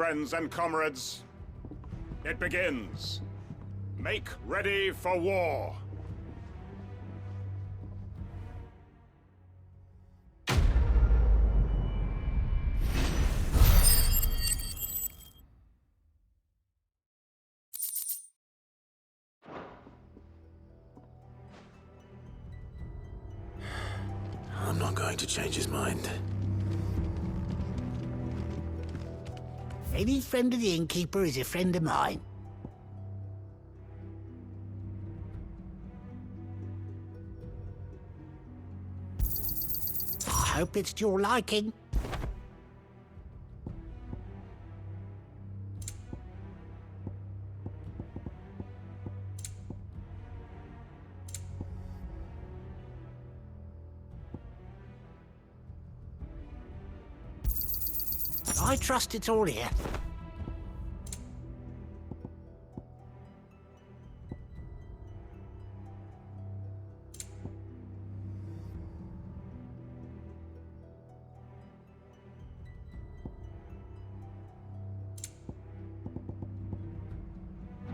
Friends and comrades, it begins. Make ready for war. I'm not going to change his mind. Any friend of the innkeeper is a friend of mine. I hope it's to your liking. I trust it's all here.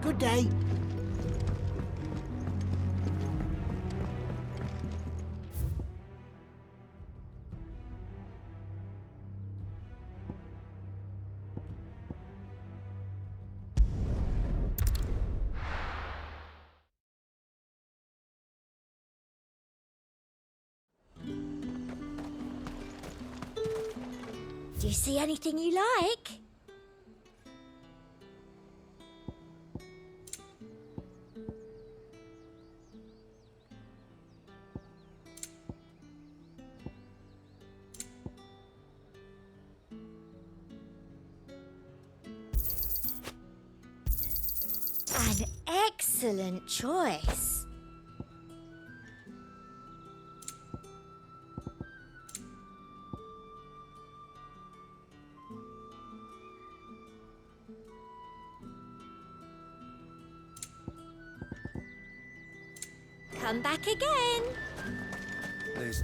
Good day. Do you see anything you like? An excellent choice. Come back again. Please.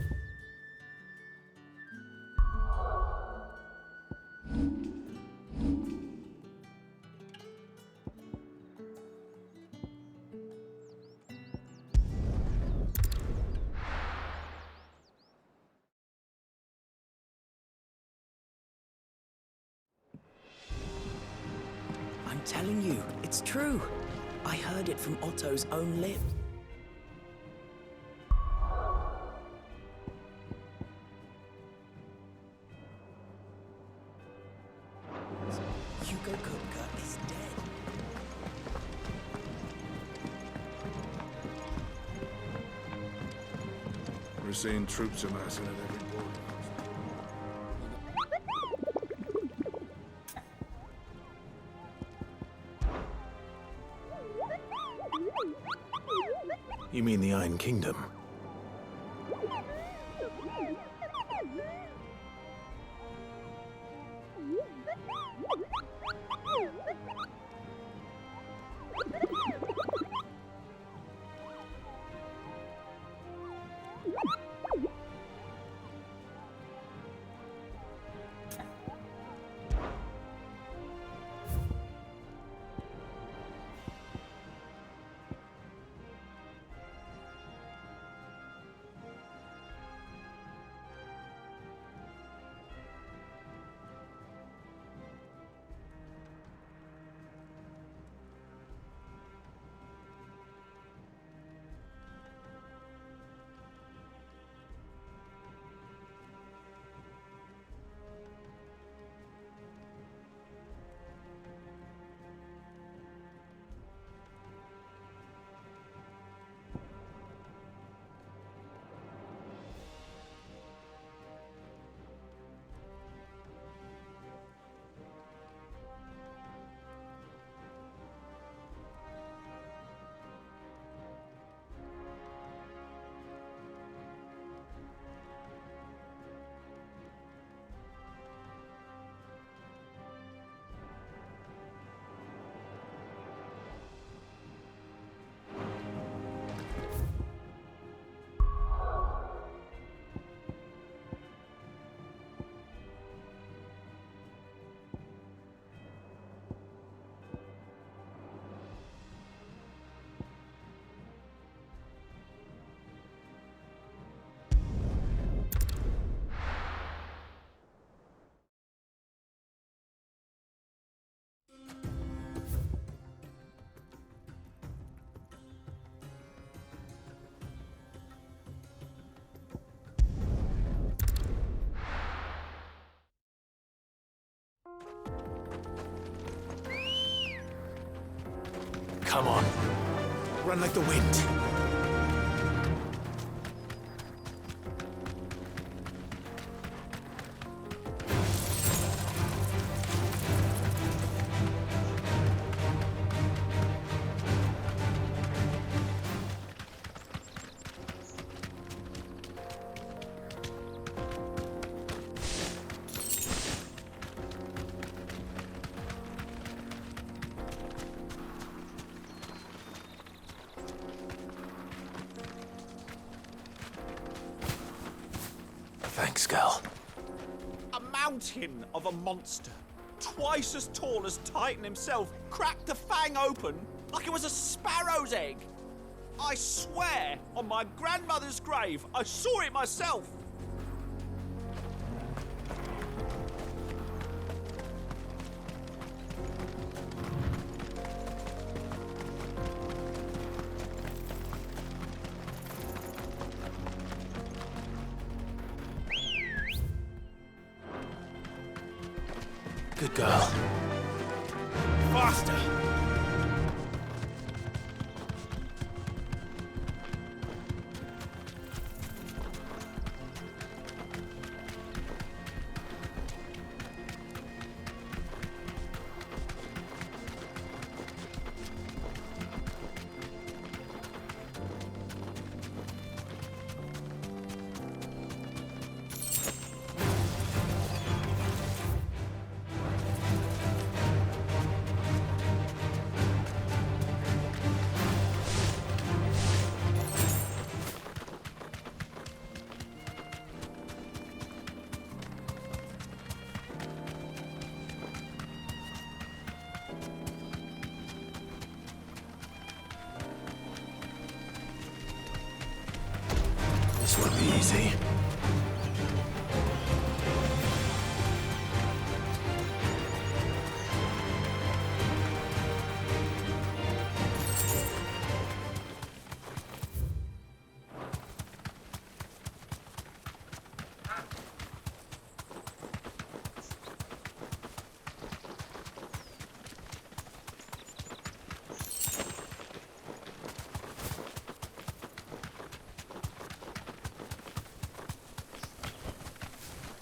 I'm telling you, it's true. I heard it from Otto's own lips. Hugo Kupka is dead. We're seeing troops amassing at every border. You mean the Iron Kingdom? Come on. Run like the wind. Thanks, girl. A mountain of a monster, twice as tall as Titan himself, cracked the fang open like it was a sparrow's egg. I swear, on my grandmother's grave, I saw it myself. Good girl. Faster! This won't be easy.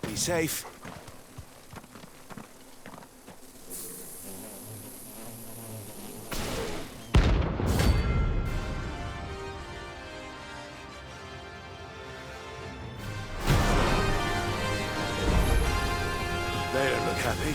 Be safe. They don't look happy.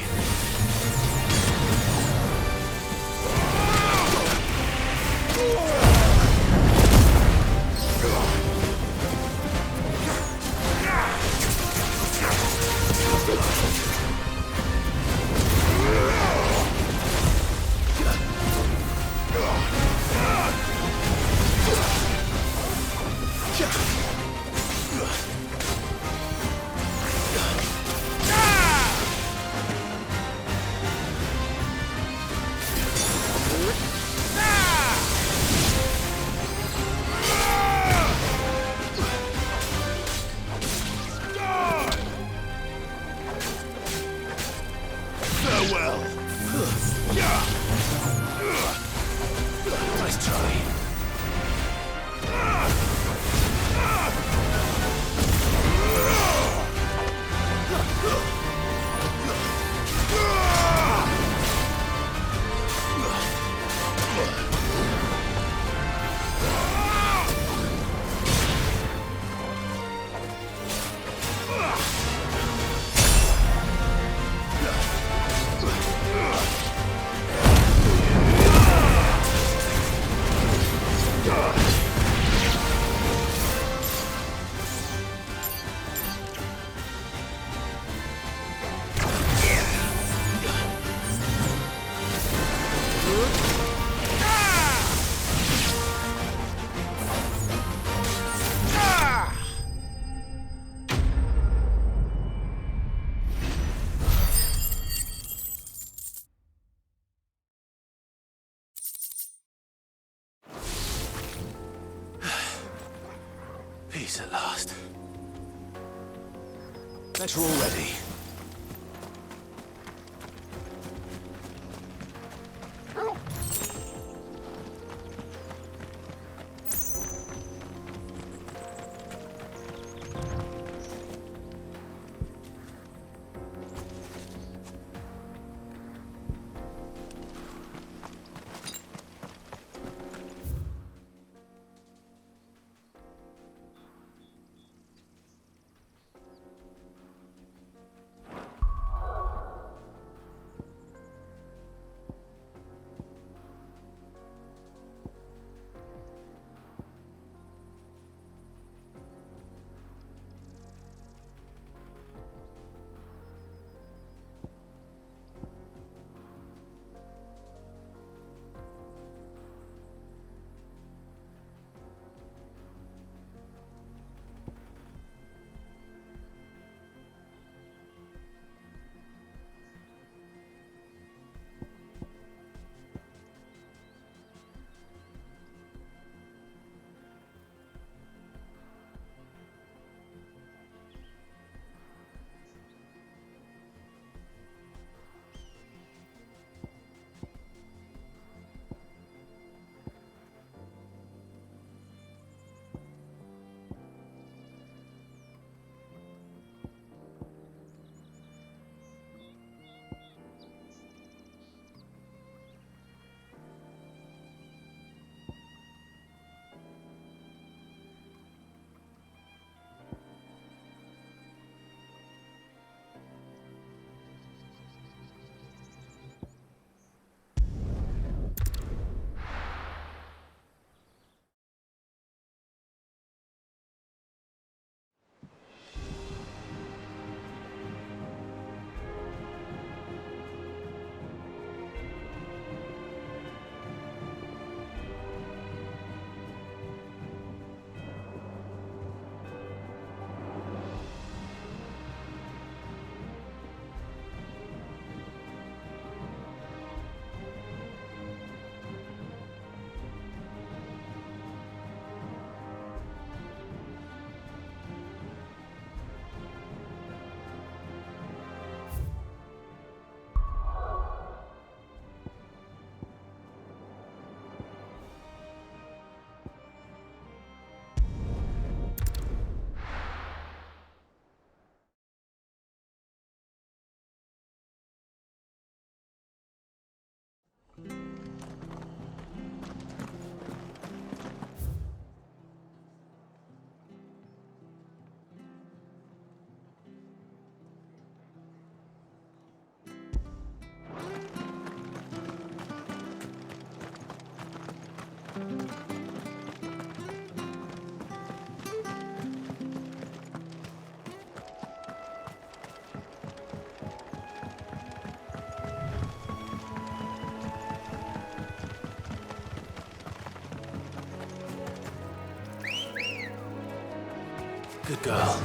Farewell. Nice try. Peace at last. Bet we're all ready. Good girl.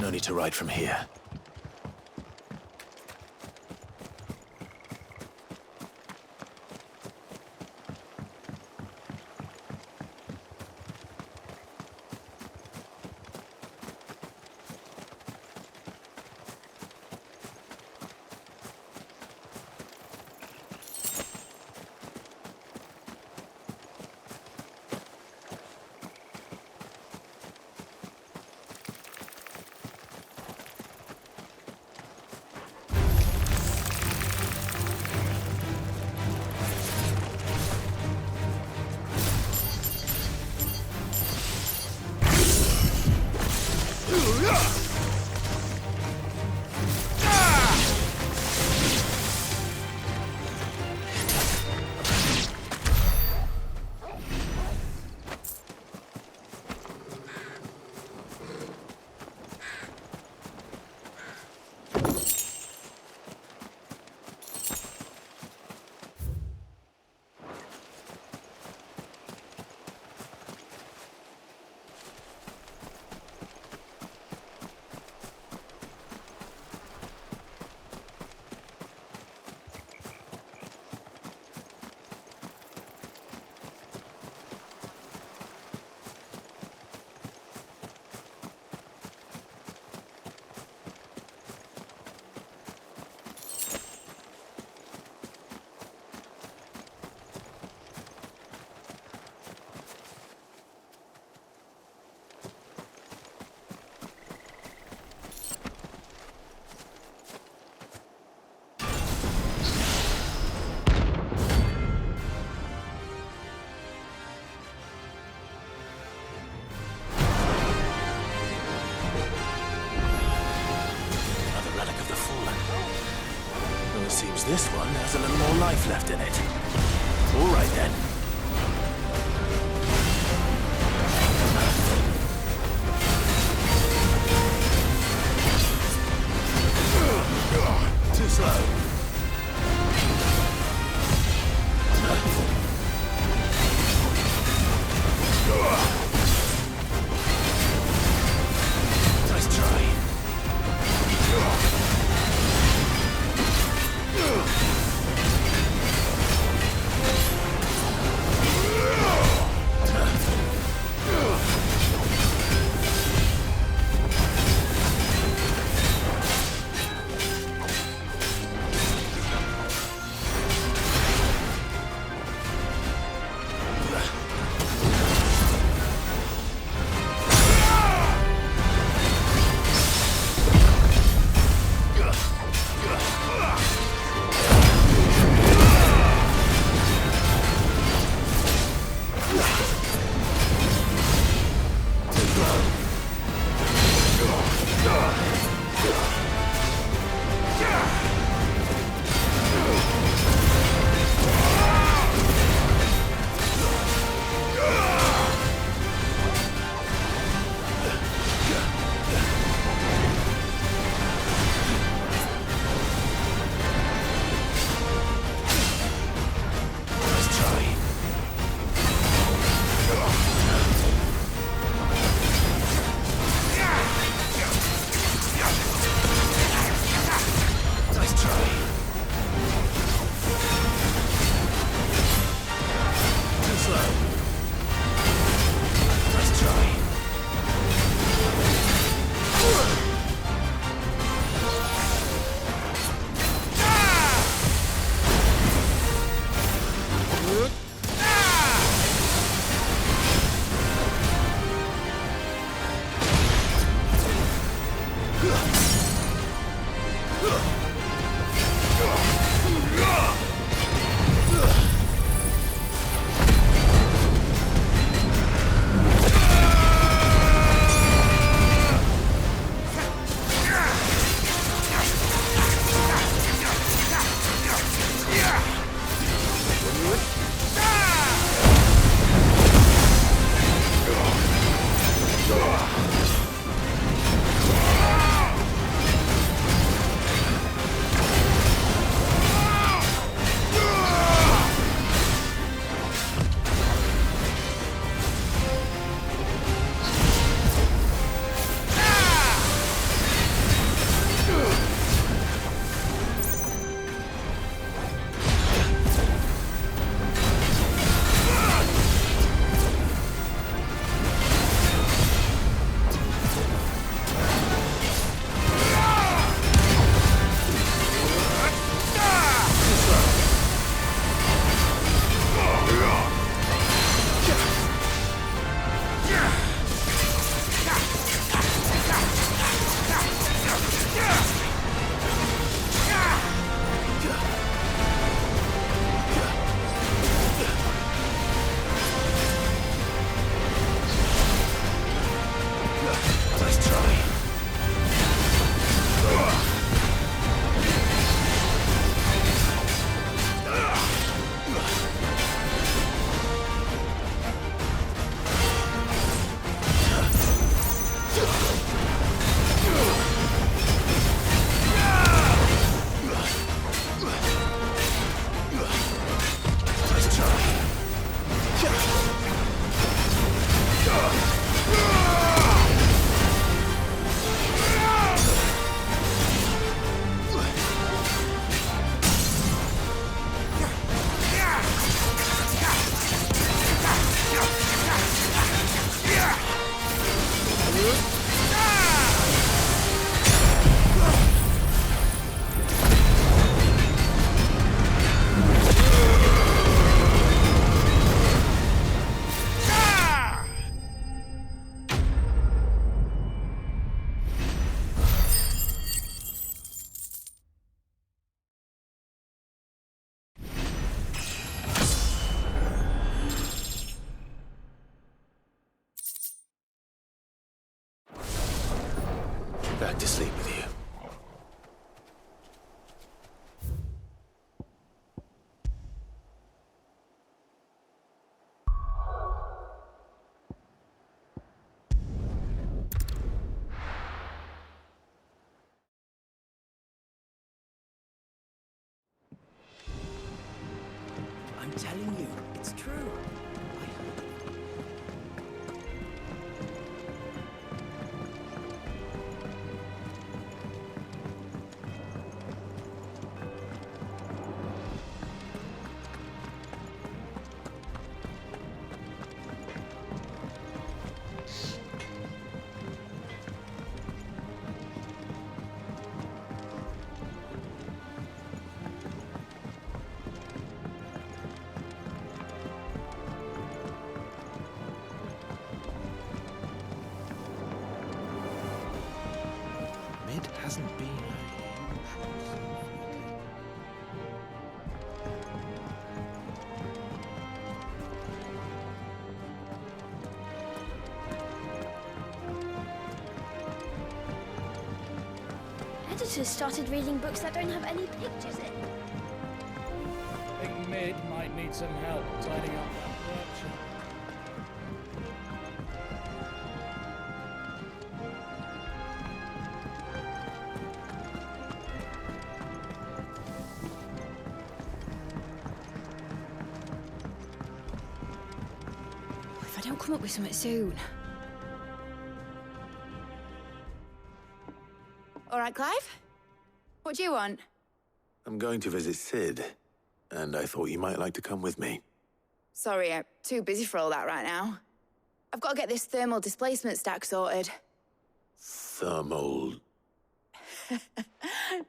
No need to ride from here. Seems this one has a little more life left in it. All right then. Too slow. Nice try. Back to sleep with you. I'm telling you, it's true. Mid hasn't been Editors started reading books that don't have any pictures in. I think Mid might need some help tidying up that workshop. If I don't come up with something soon. All right, Clive? What do you want? I'm going to visit Sid, and I thought you might like to come with me. Sorry, I'm too busy for all that right now. I've got to get this thermal displacement stack sorted. Thermal...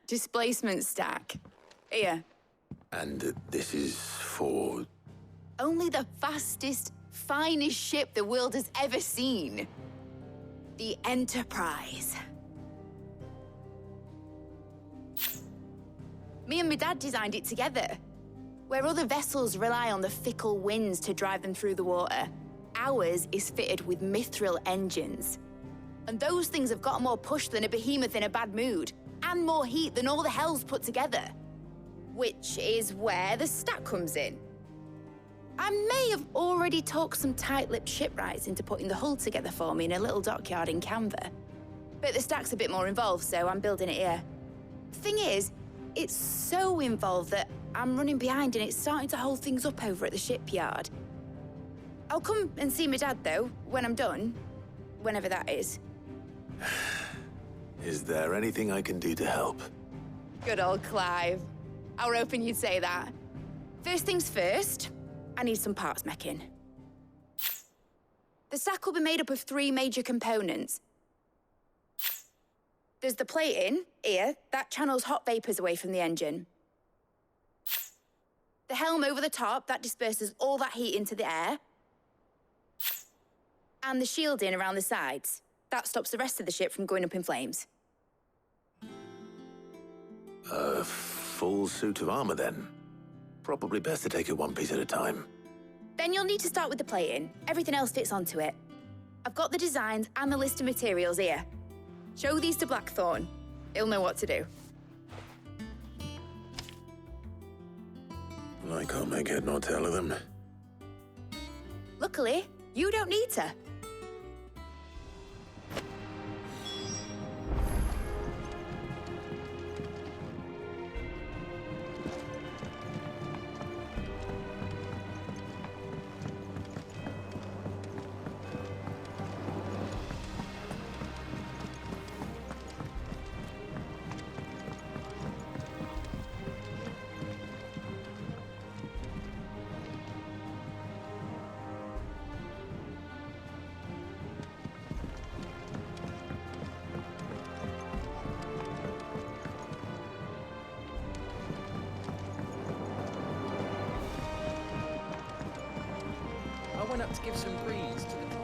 Displacement stack. Here. And this is for... Only the fastest, finest ship the world has ever seen. The Enterprise. Me and my dad designed it together. Where other vessels rely on the fickle winds to drive them through the water, ours is fitted with mithril engines. And those things have got more push than a behemoth in a bad mood, and more heat than all the hells put together. Which is where the stack comes in. I may have already talked some tight-lipped shipwrights into putting the hull together for me in a little dockyard in Canva. But the stack's a bit more involved, so I'm building it here. Thing is, it's so involved that I'm running behind and it's starting to hold things up over at the shipyard. I'll come and see my dad, though, when I'm done. Whenever that is. Is there anything I can do to help? Good old Clive. I were hoping you'd say that. First things first, I need some parts meching. The stack will be made up of 3 major components. There's the plating, here, that channels hot vapors away from the engine. The helm over the top, that disperses all that heat into the air. And the shielding around the sides. That stops the rest of the ship from going up in flames. A full suit of armor, then? Probably best to take it one piece at a time. Then you'll need to start with the plating. Everything else fits onto it. I've got the designs and the list of materials here. Show these to Blackthorn. He'll know what to do. I can't make head nor tail of them. Luckily, you don't need to. I went up to give some breeze to the...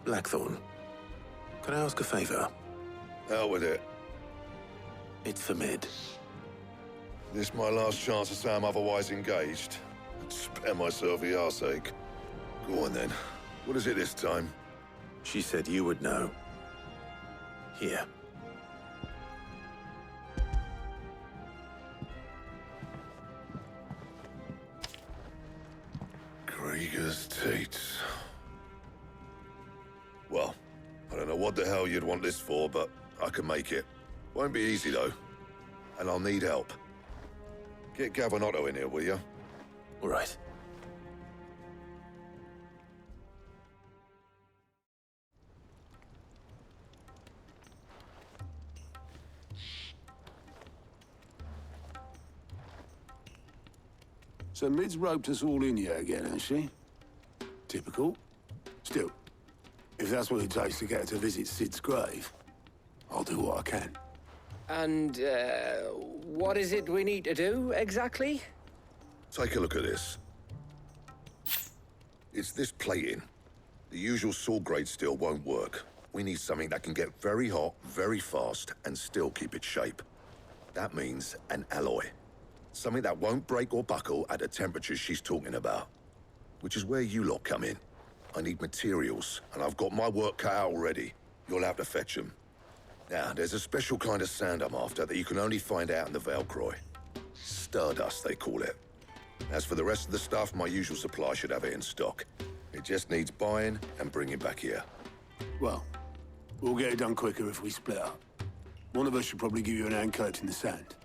Blackthorn, can I ask a favor? Hell with it. It's for Mid. This my last chance to say I'm otherwise engaged. Spare myself the arseache. Go on then. What is it this time? She said you would know. Here. Krieger's Tates. Well, I don't know what the hell you'd want this for, but I can make it. Won't be easy, though. And I'll need help. Get Gavin in here, will you? All right. So Mid's roped us all in here again, has she? Typical. Still, if that's what it takes to get her to visit Sid's grave, I'll do what I can. And, what is it we need to do, exactly? Take a look at this. It's this plating. The usual saw grade steel won't work. We need something that can get very hot, very fast, and still keep its shape. That means an alloy. Something that won't break or buckle at the temperatures she's talking about. Which is where you lot come in. I need materials, and I've got my work cut out already. You'll have to fetch them. Now, there's a special kind of sand I'm after that you can only find out in the Valcroy. Stardust, they call it. As for the rest of the stuff, my usual supply should have it in stock. It just needs buying and bringing back here. Well, we'll get it done quicker if we split up. One of us should probably give you an hand coat in the sand.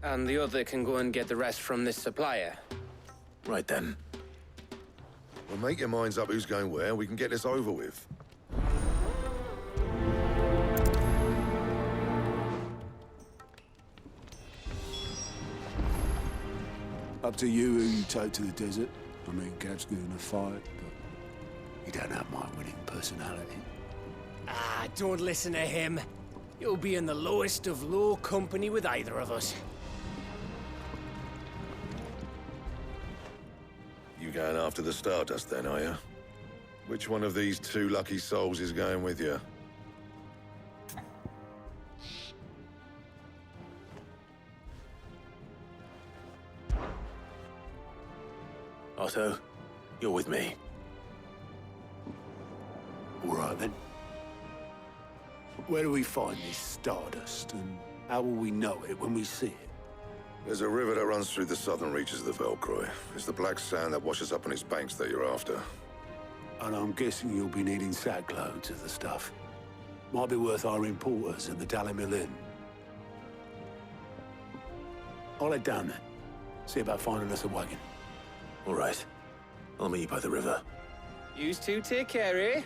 And the other can go and get the rest from this supplier. Right then. Well, make your minds up who's going where, and we can get this over with. Up to you who you take to the desert. I mean, Gav's good in a fight, but you don't have my winning personality. Ah, don't listen to him. You'll be in the lowest of low company with either of us. You going after the Stardust then, are you? Which one of these two lucky souls is going with you? Otto, you're with me. All right, then. Where do we find this Stardust, and how will we know it when we see it? There's a river that runs through the southern reaches of the Valcroy. It's the black sand that washes up on its banks that you're after. And I'm guessing you'll be needing sackloads of the stuff. Might be worth our importers at the Dalimil Inn. I'll head down there. See about finding us a wagon. All right. I'll meet you by the river. Yous two take care, eh?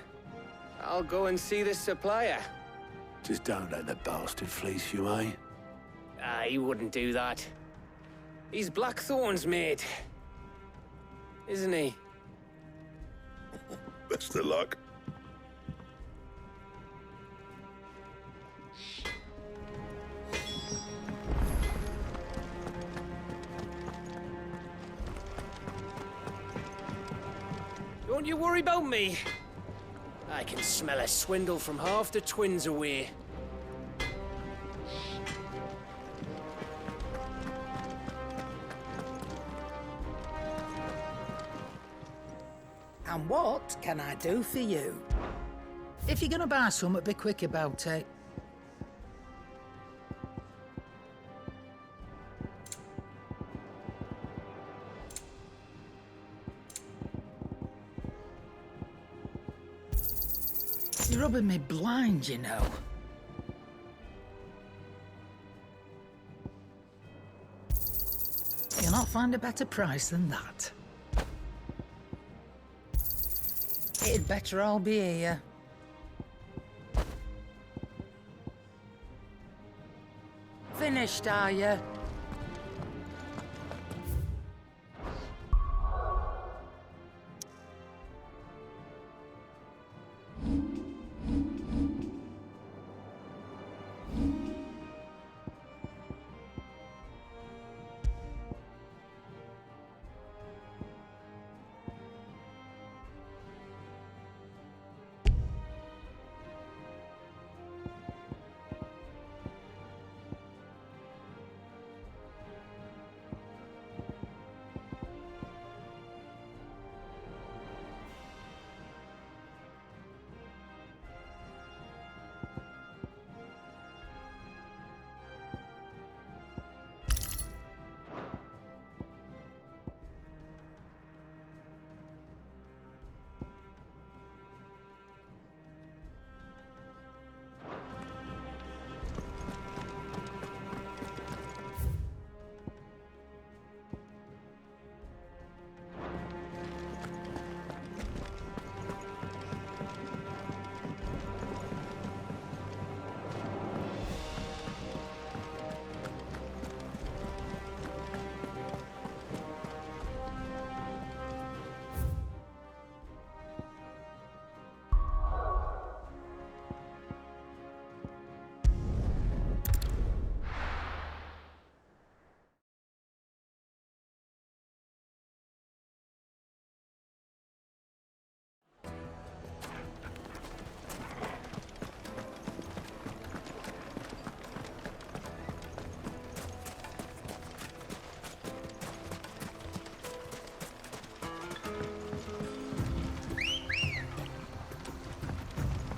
I'll go and see this supplier. Just don't let the bastard fleece you, eh? Ah, he wouldn't do that. He's Blackthorn's mate. Isn't he? Best of luck. Don't you worry about me. I can smell a swindle from half the twins away. And what can I do for you? If you're gonna buy something, be quick about it. You're rubbing me blind, you know. You'll not find a better price than that. It'd better all be here. Finished, are you?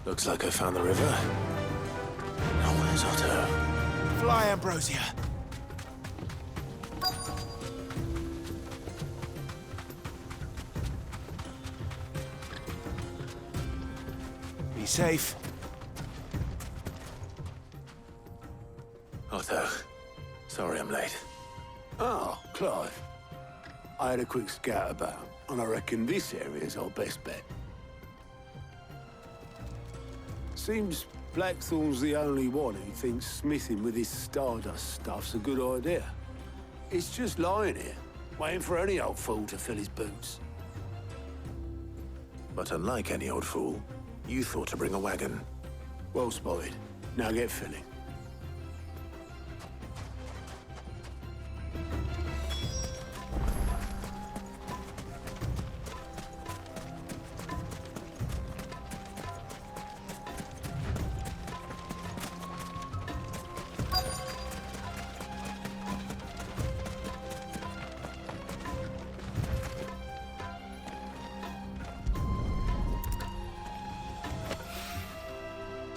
Looks like I found the river. Now where's Otto? Fly, Ambrosia. Be safe. Otto, sorry I'm late. Oh, Clive. I had a quick scout about, and I reckon this area's our best bet. Seems Blackthorn's the only one who thinks smithing with his Stardust stuff's a good idea. It's just lying here, waiting for any old fool to fill his boots. But unlike any old fool, you thought to bring a wagon. Well spotted. Now get filling.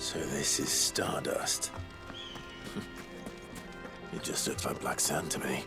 So this is Stardust. It just looks like black sand to me.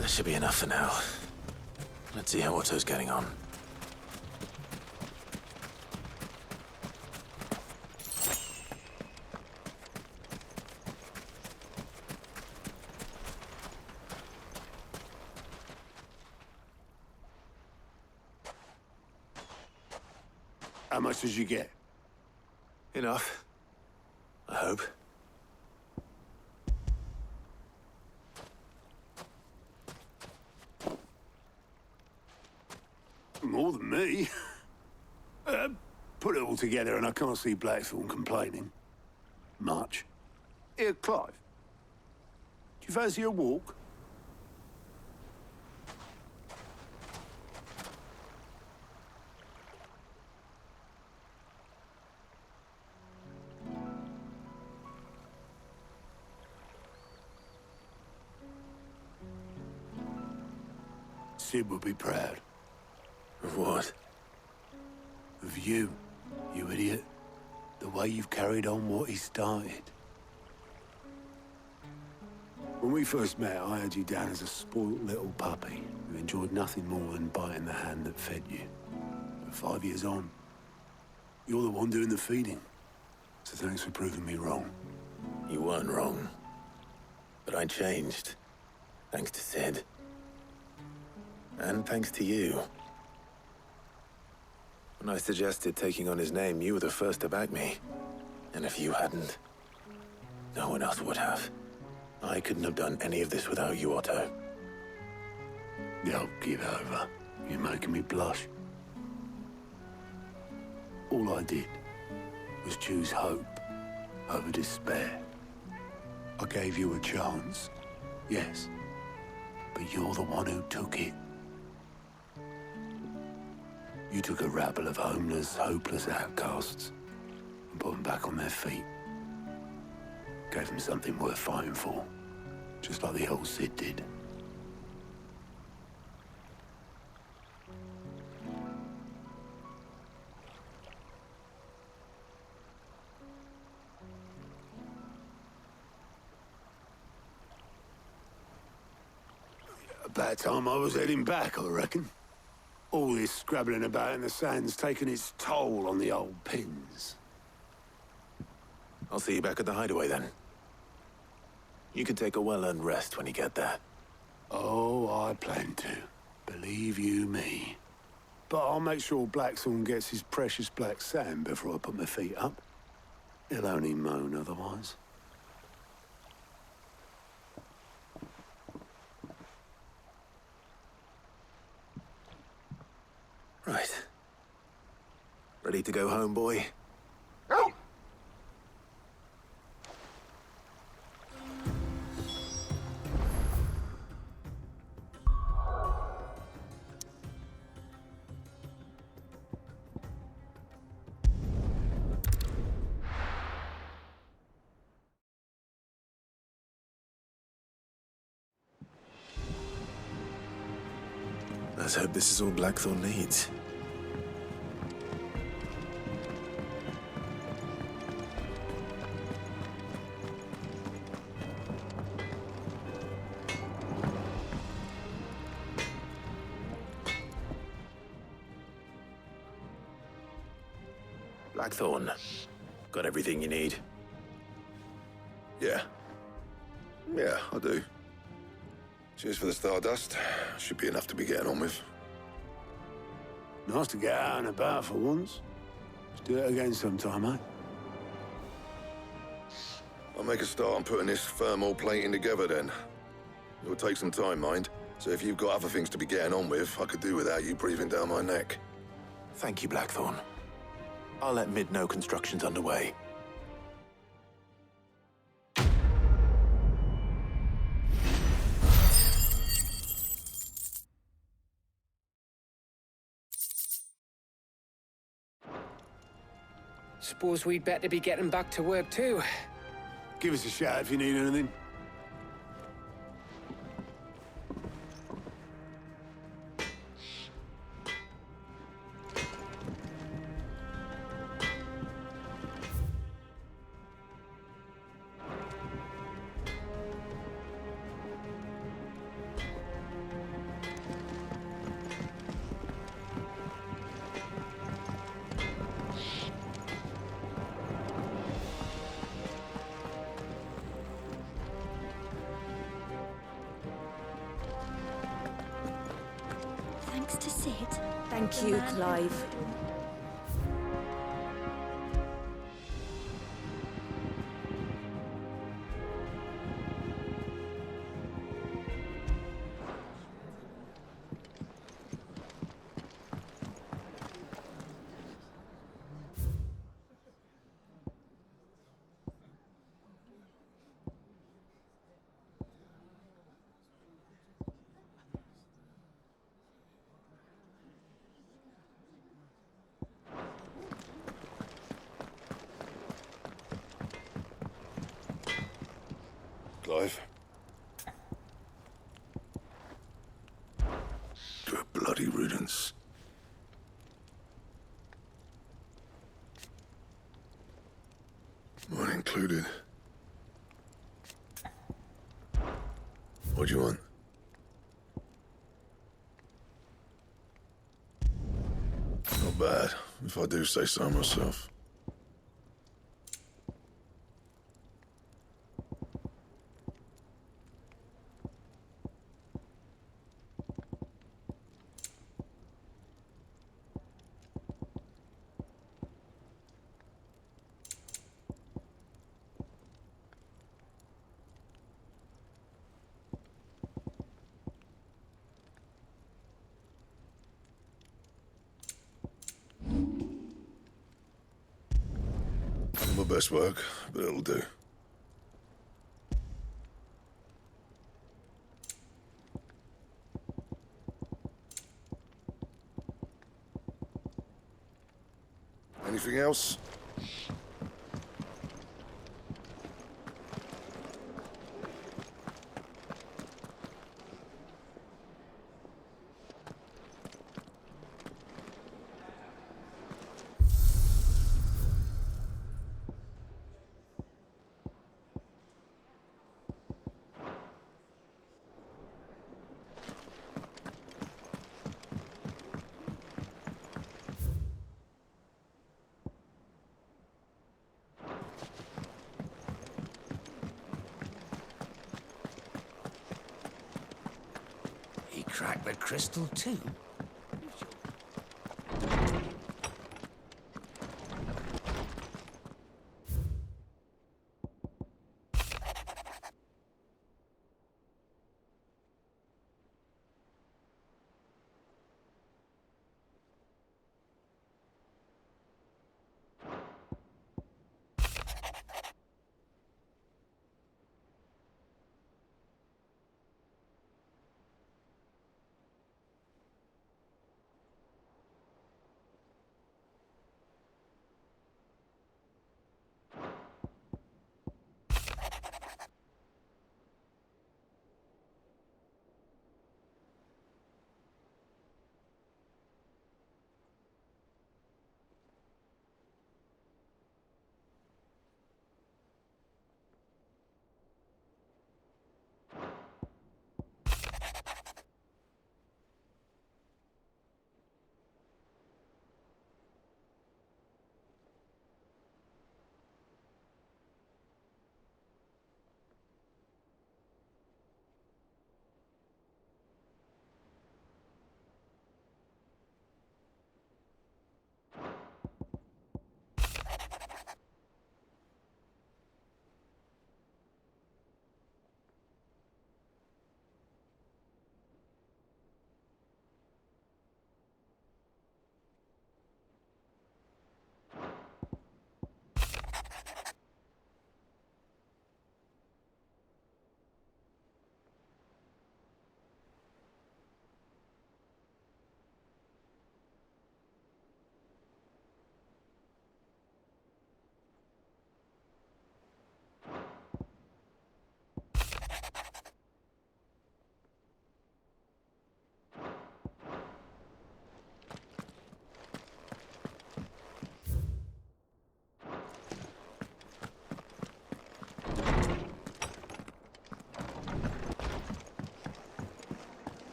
That should be enough for now. Let's see how Otto's getting on. How much did you get? Enough. I hope. More than me. Put it all together and I can't see Blackthorn complaining. Much. Here, Clive. Do you fancy a walk? Sid would be proud. Of what? Of you, you idiot. The way you've carried on what he started. When we first met, I had you down as a spoilt little puppy who enjoyed nothing more than biting the hand that fed you. But 5 years on, you're the one doing the feeding. So thanks for proving me wrong. You weren't wrong. But I changed. Thanks to Sid. And thanks to you. When I suggested taking on his name, you were the first to back me. And if you hadn't, no one else would have. I couldn't have done any of this without you, Otto. Yo, give over. You're making me blush. All I did was choose hope over despair. I gave you a chance, yes, but you're the one who took it. You took a rabble of homeless, hopeless outcasts and put them back on their feet. Gave them something worth fighting for, just like the old Sid did. About time I was heading back, I reckon. All this scrabbling about in the sand's taken its toll on the old pins. I'll see you back at the hideaway then. You can take a well-earned rest when you get there. Oh, I plan to. Believe you me. But I'll make sure Blackthorn gets his precious black sand before I put my feet up. He'll only moan otherwise. Right. Ready to go home, boy? Let's hope this is all Blackthorn needs. Blackthorn, got everything you need? Yeah. Yeah, I do. Cheers for the stardust. Should be enough to be getting on with. Nice to get out and about for once. Let's do it again sometime, eh? I'll make a start on putting this thermal plating together then. It'll take some time, mind. So if you've got other things to be getting on with, I could do without you breathing down my neck. Thank you, Blackthorn. I'll let Mid know construction's underway. Suppose we'd better be getting back to work too. Give us a shout if you need anything. Thanks to Sid. Thank the you, man who- Clive. Clive. To a bloody riddance. Mine included. What do you want? Not bad, if I do say so myself. Not my best work, but it'll do. Anything else? crack the crystal too.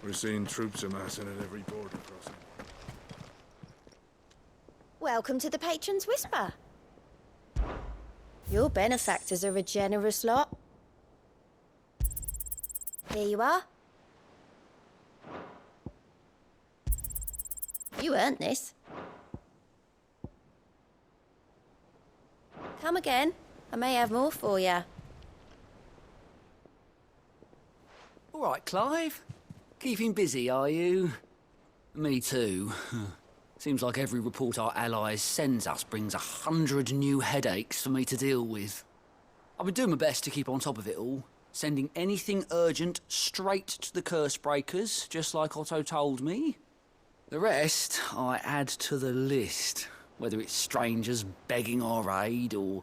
We're seeing troops amassing at every border crossing. Welcome to the Patron's Whisper. Your benefactors are a generous lot. Here you are. You earned this. Come again. I may have more for you. All right, Clive. Keeping busy, are you? Me too. Seems like every report our allies sends us brings 100 new headaches for me to deal with. I've been doing my best to keep on top of it all, sending anything urgent straight to the curse breakers, just like Otto told me. The rest I add to the list, whether it's strangers begging our aid or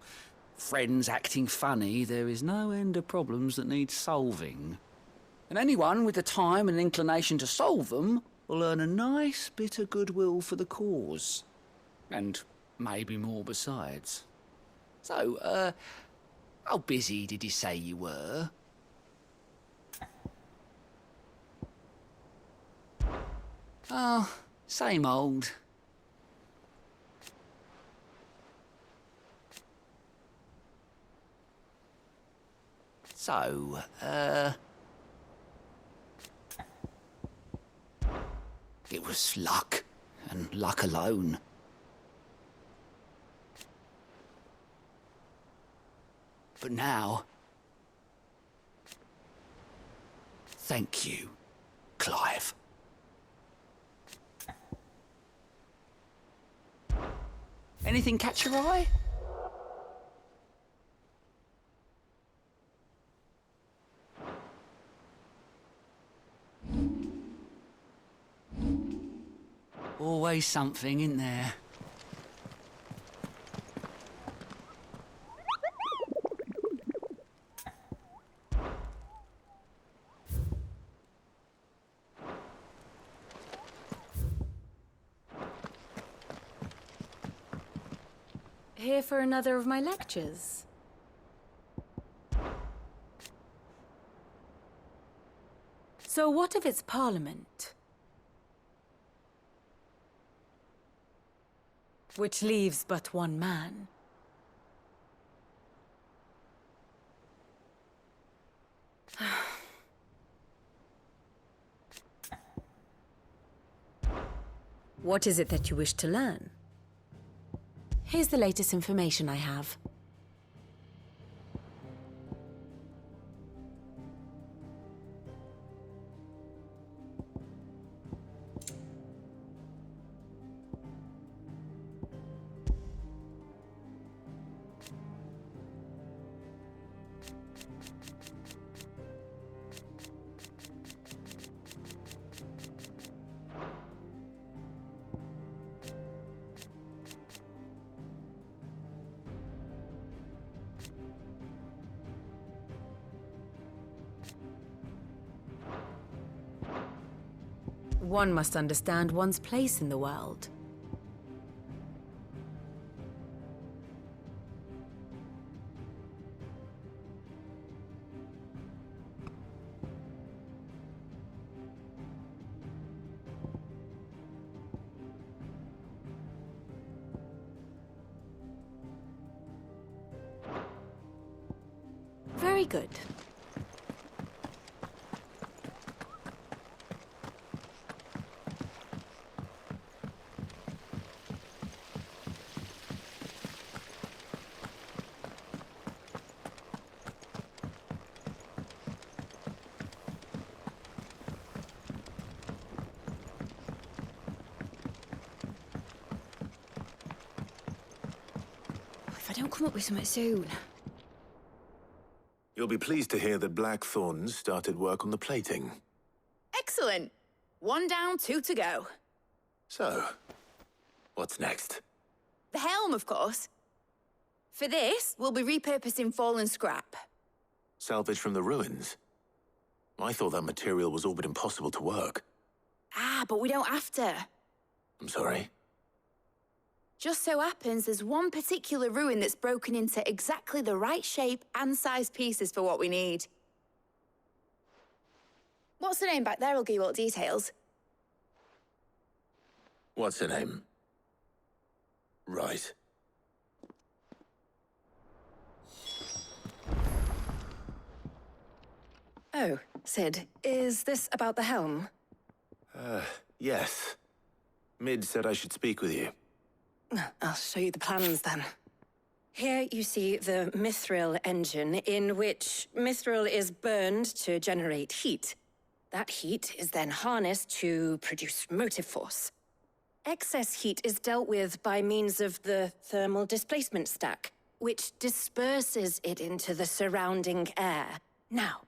friends acting funny. There is no end of problems that need solving. And anyone with the time and inclination to solve them will earn a nice bit of goodwill for the cause. And maybe more besides. So, how busy did you say you were? Oh, same old. So, it was luck, and luck alone. But now, thank you, Clive. Anything catch your eye? Always something, isn't there? Here for another of my lectures? So what if it's Parliament? Which leaves but one man. What is it that you wish to learn? Here's the latest information I have. One must understand one's place in the world. Very good. If I don't come up with something soon. You'll be pleased to hear that Blackthorns started work on the plating. Excellent. 1 down, 2 to go. So, what's next? The helm, of course. For this, we'll be repurposing fallen scrap. Salvage from the ruins? I thought that material was all but impossible to work. Ah, but we don't have to. I'm sorry. Just so happens there's one particular ruin that's broken into exactly the right shape and size pieces for what we need. What's the name back there? I'll give you all the details. What's her name? Right. Oh, Sid, is this about the helm? Yes. Mid said I should speak with you. I'll show you the plans then. Here you see the mithril engine, in which mithril is burned to generate heat. That heat is then harnessed to produce motive force. Excess heat is dealt with by means of the thermal displacement stack, which disperses it into the surrounding air. Now,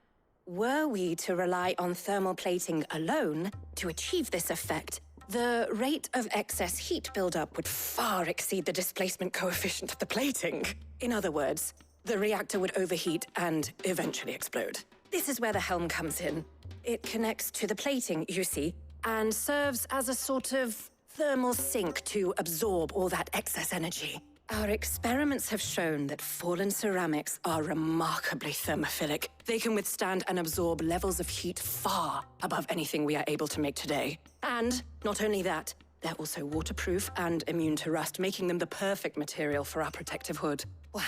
were we to rely on thermal plating alone to achieve this effect, the rate of excess heat buildup would far exceed the displacement coefficient of the plating. In other words, the reactor would overheat and eventually explode. This is where the helm comes in. It connects to the plating, you see, and serves as a sort of thermal sink to absorb all that excess energy. Our experiments have shown that fallen ceramics are remarkably thermophilic. They can withstand and absorb levels of heat far above anything we are able to make today. And not only that, they're also waterproof and immune to rust, making them the perfect material for our protective hood. Why,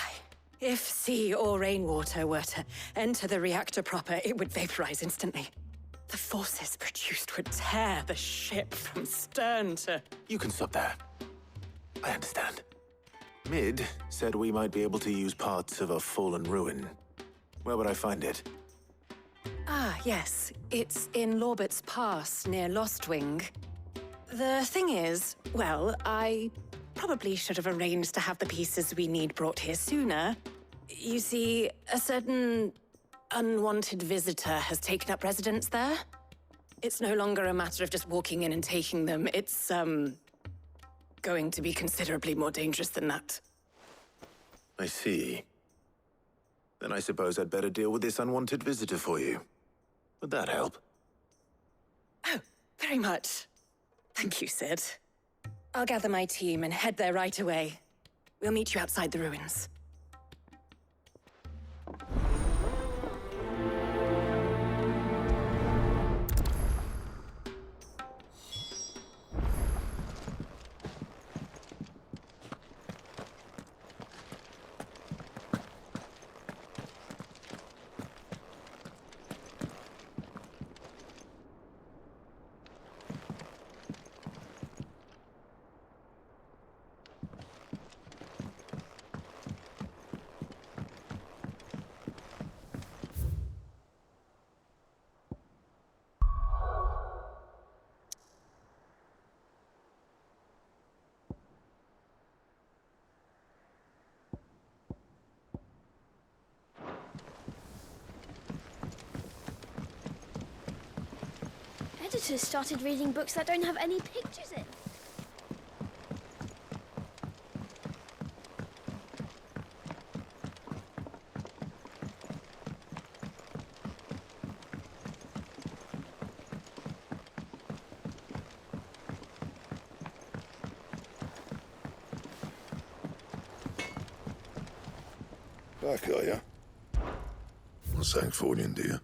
if sea or rainwater were to enter the reactor proper, it would vaporize instantly. The forces produced would tear the ship from stern to... You can stop there. I understand. Mid said we might be able to use parts of a fallen ruin. Where would I find it? Ah, yes. It's in Lorbert's Pass, near Lostwing. The thing is, well, I probably should have arranged to have the pieces we need brought here sooner. You see, a certain unwanted visitor has taken up residence there. It's no longer a matter of just walking in and taking them. It's, going to be considerably more dangerous than that. I see. Then I suppose I'd better deal with this unwanted visitor for you. Would that help? Oh, very much. Thank you, Sid. I'll gather my team and head there right away. We'll meet you outside the ruins. Predators started reading books that don't have any pictures in. Back, are you? Not saying Fordian, do you?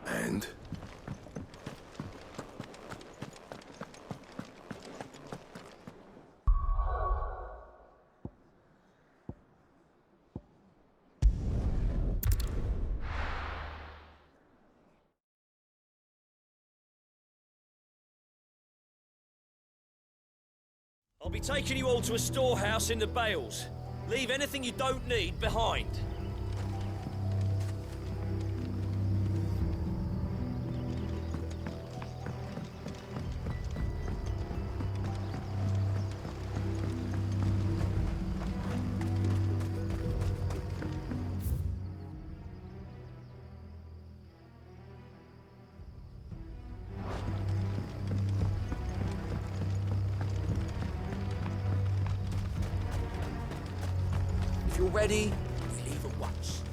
And? I'll be taking you all to a storehouse in the Bales. Leave anything you don't need behind. If you're ready, we leave at once.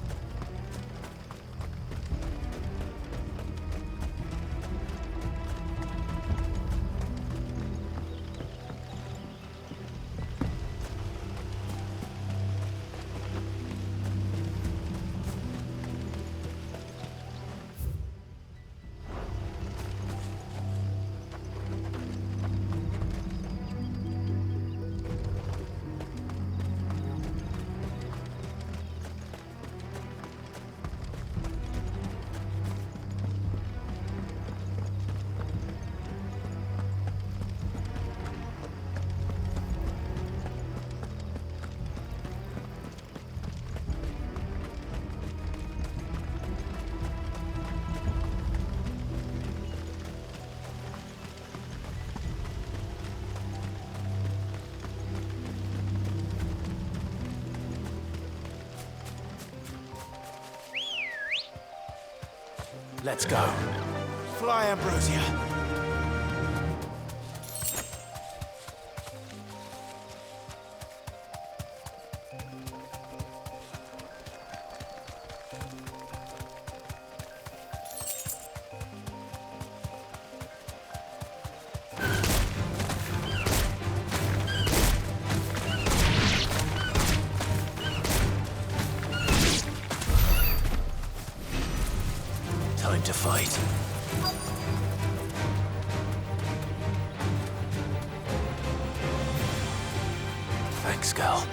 Let's go. Fly, Ambrosia. Time to fight. Thanks, Gal.